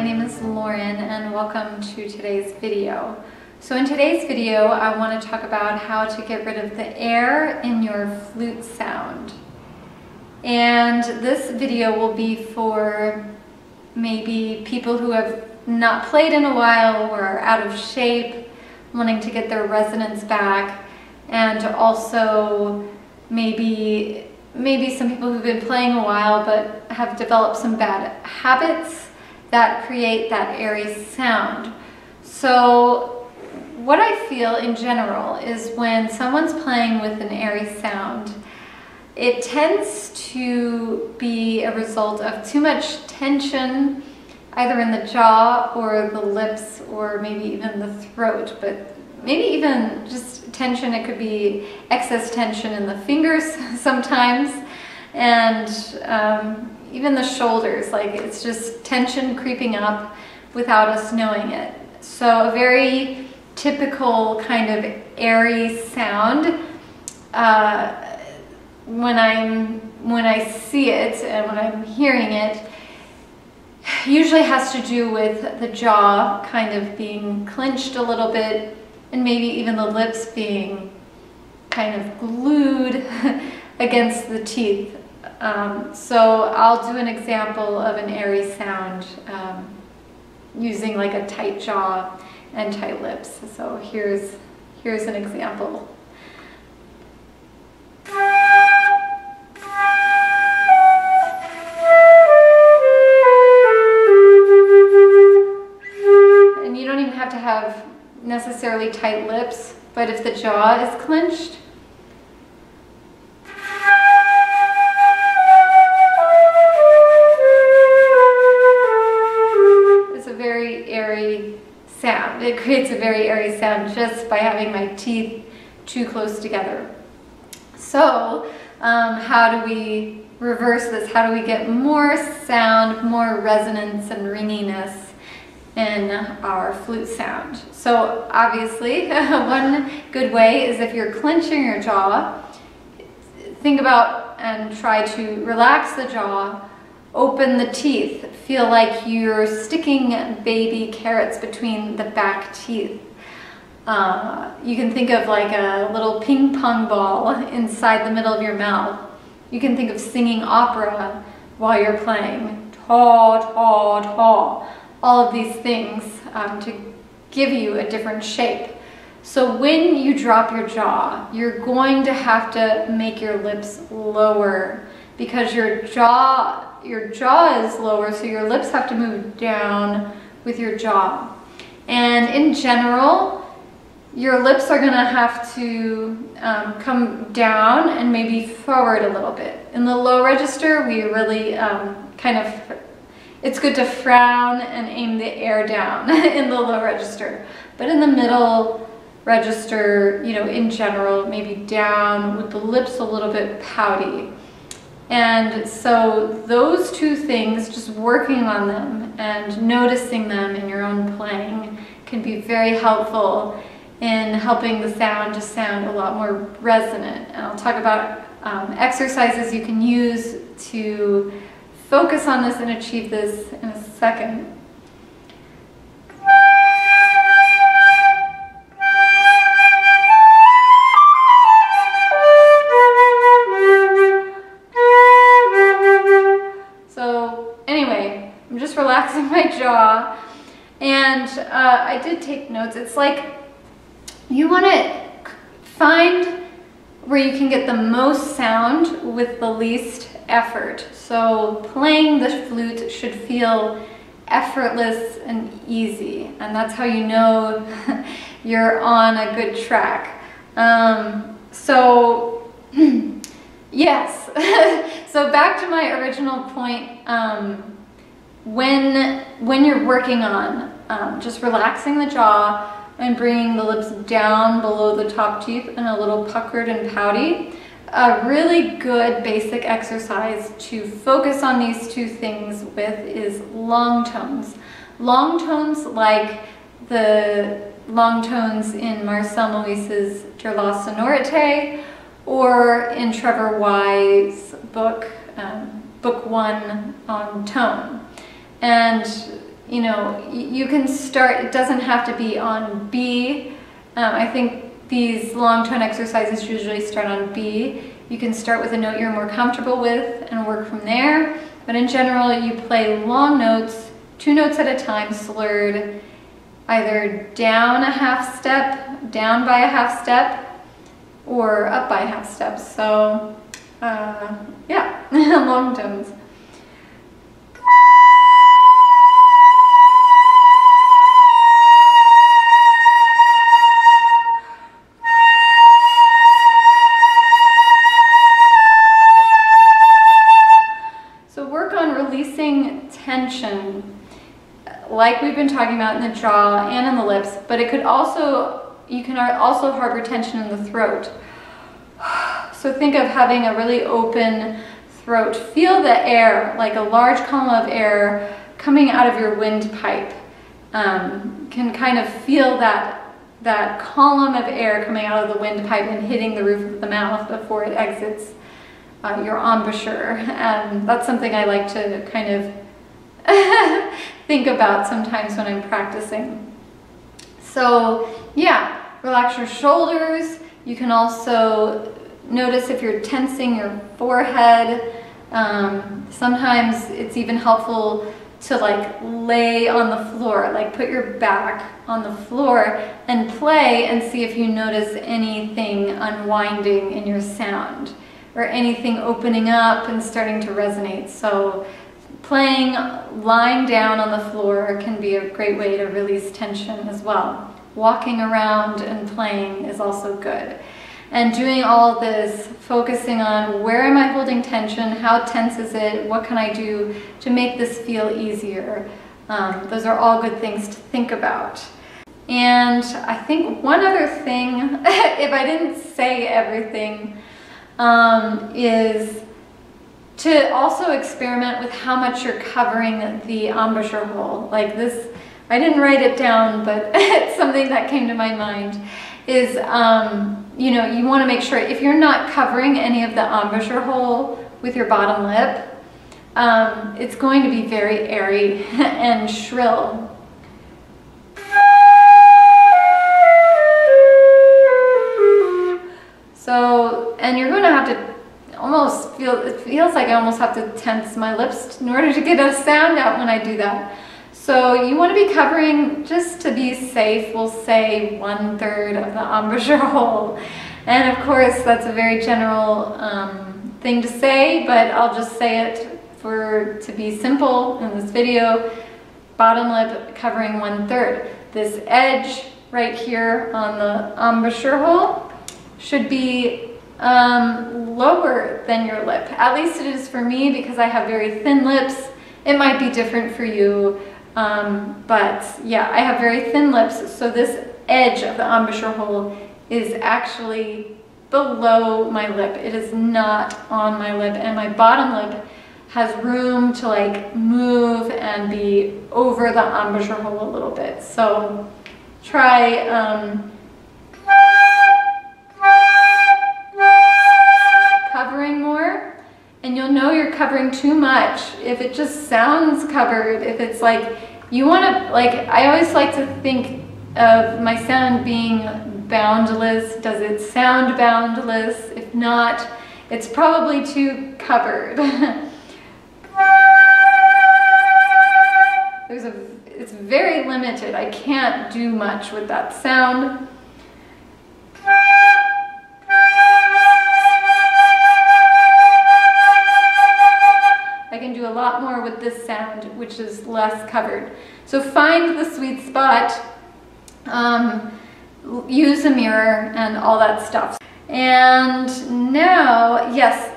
name is Lauren and welcome to today's video. So in today's video I want to talk about how to get rid of the air in your flute sound. And this video will be for maybe people who have not played in a while or are out of shape, wanting to get their resonance back, and also maybe some people who've been playing a while but have developed some bad habits that create that airy sound. So what I feel in general is when someone's playing with an airy sound, it tends to be a result of too much tension either in the jaw or the lips or maybe even the throat, but maybe even just tension. It could be excess tension in the fingers sometimes, and even the shoulders, like it's just tension creeping up without us knowing it. So a very typical kind of airy sound, when I see it and when I'm hearing it, usually has to do with the jaw kind of being clenched a little bit, and maybe even the lips being kind of glued against the teeth. So I'll do an example of an airy sound using like a tight jaw and tight lips. So here's an example. And you don't even have to have necessarily tight lips, but if the jaw is clenched, it's a very airy sound. It creates a very airy sound just by having my teeth too close together. So how do we reverse this? How do we get more sound, more resonance and ringiness in our flute sound? So obviously one good way is if you're clenching your jaw, think about and try to relax the jaw, open the teeth, feel like you're sticking baby carrots between the back teeth. You can think of like a little ping pong ball inside the middle of your mouth. You can think of singing opera while you're playing, ta, ta, ta. All of these things to give you a different shape. So when you drop your jaw, you're going to have to make your lips lower because your jaw is lower, so your lips have to move down with your jaw. And in general, your lips are going to have to come down and maybe forward a little bit. In the low register, we really it's good to frown and aim the air down in the low register. But in the middle register, you know, in general, maybe down with the lips a little bit pouty. And so those two things, just working on them and noticing them in your own playing can be very helpful in helping the sound to sound a lot more resonant. And I'll talk about exercises you can use to focus on this and achieve this in a second. So anyway, I'm just relaxing my jaw, and I did take notes. It's like you want to find where you can get the most sound with the least effort. So playing the flute should feel effortless and easy, and that's how you know you're on a good track. So yes, so back to my original point, when you're working on just relaxing the jaw and bringing the lips down below the top teeth and a little puckered and pouty, a really good basic exercise to focus on these two things with is long tones. Long tones like the long tones in Marcel Moïse's De la Sonorité, or in Trevor Wise's book, Book 1 on tone. And you know, you can start, it doesn't have to be on B. I think these long tone exercises usually start on B. You can start with a note you're more comfortable with and work from there. But in general, you play long notes, 2 notes at a time, slurred, either down a half step, down by a half step, or up by a half step. So, yeah, long tones. Tension, like we've been talking about in the jaw and in the lips, but it could also, you can also harbor tension in the throat. So think of having a really open throat. Feel the air, like a large column of air coming out of your windpipe. Can kind of feel that column of air coming out of the windpipe and hitting the roof of the mouth before it exits your embouchure. And that's something I like to kind of think about sometimes when I'm practicing. So yeah, relax your shoulders. You can also notice if you're tensing your forehead. Sometimes it's even helpful to like lay on the floor, like put your back on the floor and play and see if you notice anything unwinding in your sound or anything opening up and starting to resonate. So playing lying down on the floor can be a great way to release tension as well. Walking around and playing is also good. And doing all this, focusing on where am I holding tension, how tense is it, what can I do to make this feel easier. Those are all good things to think about. And I think one other thing, if I didn't say everything, is to also experiment with how much you're covering the embouchure hole. Like this, I didn't write it down, but it's something that came to my mind, is, you know, you want to make sure if you're not covering any of the embouchure hole with your bottom lip, it's going to be very airy and shrill. So, and you're going to have to almost feel, it feels like I almost have to tense my lips in order to get a sound out when I do that. So you want to be covering, just to be safe, we'll say 1/3 of the embouchure hole. And of course, that's a very general thing to say, but I'll just say it to be simple in this video. Bottom lip covering 1/3. This edge right here on the embouchure hole should be lower than your lip. At least it is for me because I have very thin lips. It might be different for you. But yeah, I have very thin lips, so this edge of the embouchure hole is actually below my lip. It is not on my lip, and my bottom lip has room to like move and be over the embouchure hole a little bit. So try covering more. And you'll know you're covering too much if it just sounds covered. If it's like, you want to, like, I always like to think of my sound being boundless. Does it sound boundless? If not, it's probably too covered. It's very limited. I can't do much with that sound. A lot more with this sound, which is less covered. So find the sweet spot, use a mirror and all that stuff. And now, yes,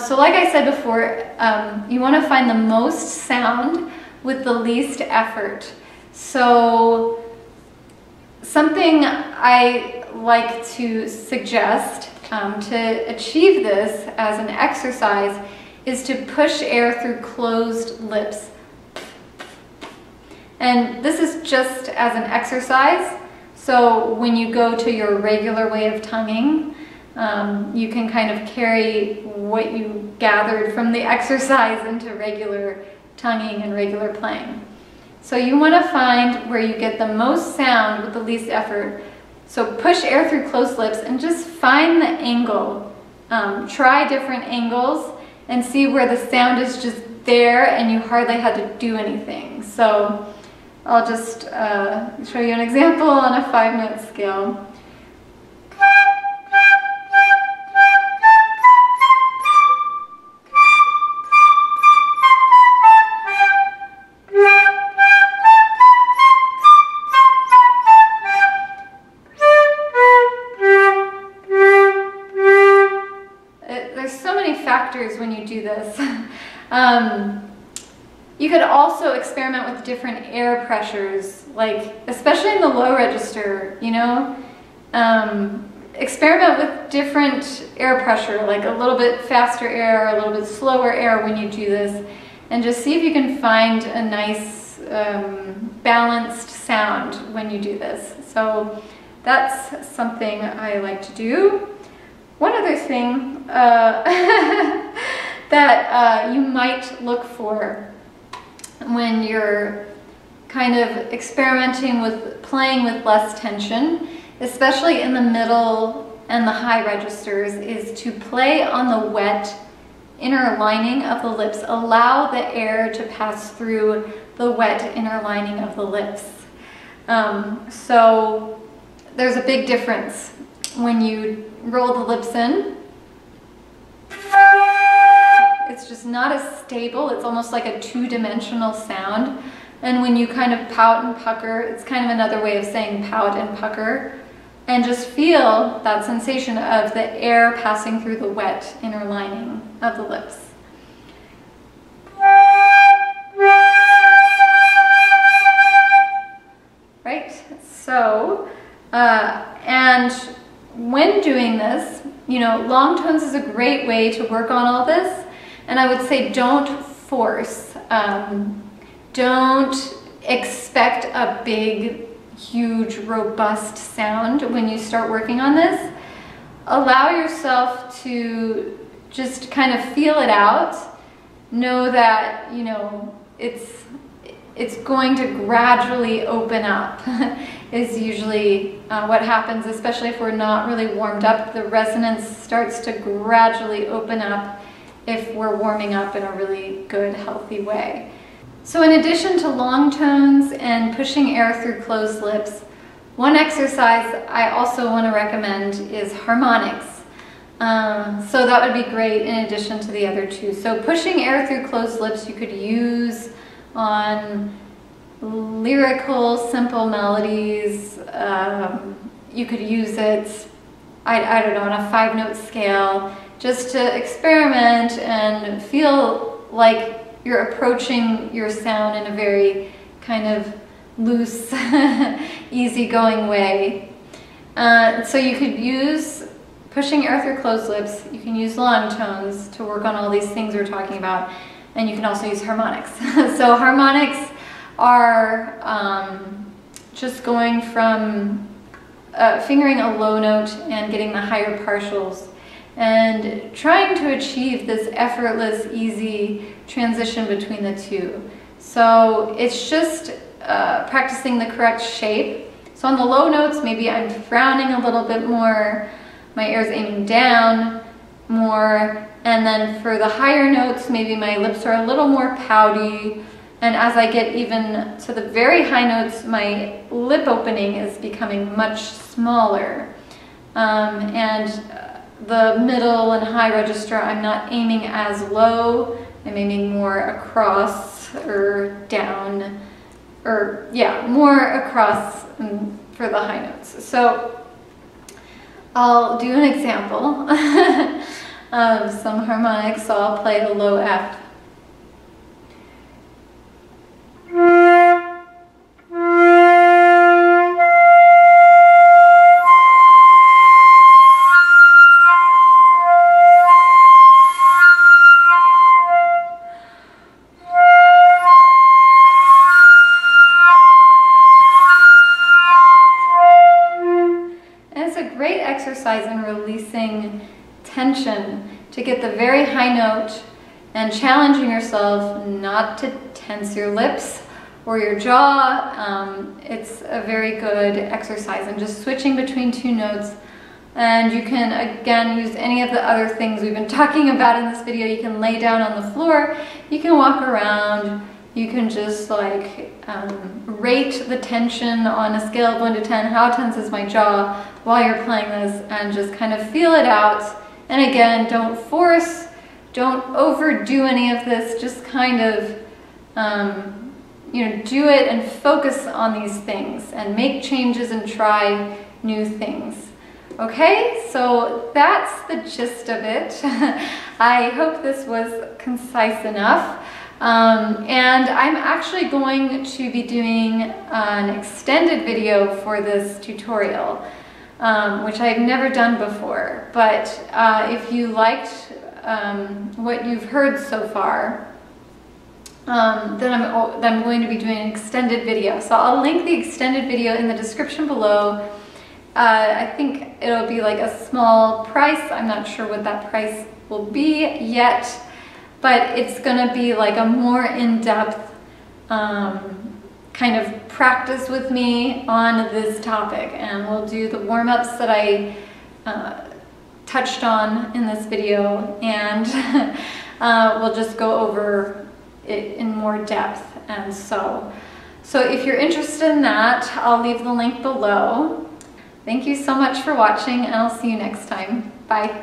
so like I said before, you want to find the most sound with the least effort. So something I like to suggest to achieve this as an exercise is to push air through closed lips. And this is just as an exercise, so when you go to your regular way of tonguing, you can kind of carry what you gathered from the exercise into regular tonguing and regular playing. So you want to find where you get the most sound with the least effort. So push air through closed lips and just find the angle. Try different angles and see where the sound is just there and you hardly had to do anything. So I'll just show you an example on a 5-note scale. When you do this. You could also experiment with different air pressures, like especially in the low register, you know. Experiment with different air pressure, like a little bit faster air, a little bit slower air when you do this, and just see if you can find a nice balanced sound when you do this. So that's something I like to do. One other thing that you might look for when you're kind of experimenting with playing with less tension, especially in the middle and the high registers, is to play on the wet inner lining of the lips. Allow the air to pass through the wet inner lining of the lips. So there's a big difference when you roll the lips in. It's just not as stable. It's almost like a two-dimensional sound. And when you kind of pout and pucker, it's kind of another way of saying pout and pucker. And just feel that sensation of the air passing through the wet inner lining of the lips. Right? So, and when doing this, you know, long tones is a great way to work on all this. And I would say don't force. Don't expect a big, huge, robust sound when you start working on this. Allow yourself to just kind of feel it out. Know that, you know, it's going to gradually open up is usually what happens, especially if we're not really warmed up. The resonance starts to gradually open up if we're warming up in a really good, healthy way. So in addition to long tones and pushing air through closed lips, one exercise I also want to recommend is harmonics. So that would be great in addition to the other two. So pushing air through closed lips you could use on lyrical, simple melodies. You could use it, I don't know, on a 5-note scale, just to experiment and feel like you're approaching your sound in a very kind of loose, easygoing way. So you could use pushing air through closed lips, you can use long tones to work on all these things we're talking about, and you can also use harmonics. So harmonics are just going from fingering a low note and getting the higher partials and trying to achieve this effortless, easy transition between the two. So it's just practicing the correct shape. So on the low notes, maybe I'm frowning a little bit more, my air's aiming down more, and then for the higher notes, maybe my lips are a little more pouty, and as I get even to the very high notes, my lip opening is becoming much smaller. And the middle and high register, I'm not aiming as low, I'm aiming more across or down, or yeah, more across for the high notes. So I'll do an example of some harmonics. So I'll play a low F. In releasing tension to get the very high note and challenging yourself not to tense your lips or your jaw. It's a very good exercise, and just switching between 2 notes. And you can, again, use any of the other things we've been talking about in this video. You can lay down on the floor, you can walk around, you can just like rate the tension on a scale of 1 to 10. How tense is my jaw while you're playing this, and just kind of feel it out. And again, don't force, don't overdo any of this, just kind of you know, do it and focus on these things and make changes and try new things. Okay, so that's the gist of it. I hope this was concise enough. And I'm actually going to be doing an extended video for this tutorial, which I've never done before. But if you liked what you've heard so far, then I'm going to be doing an extended video. So I'll link the extended video in the description below. I think it'll be like a small price. I'm not sure what that price will be yet, but it's gonna be like a more in-depth kind of practice with me on this topic. And we'll do the warm-ups that I touched on in this video, and we'll just go over it in more depth. And so if you're interested in that, I'll leave the link below. Thank you so much for watching, and I'll see you next time. Bye.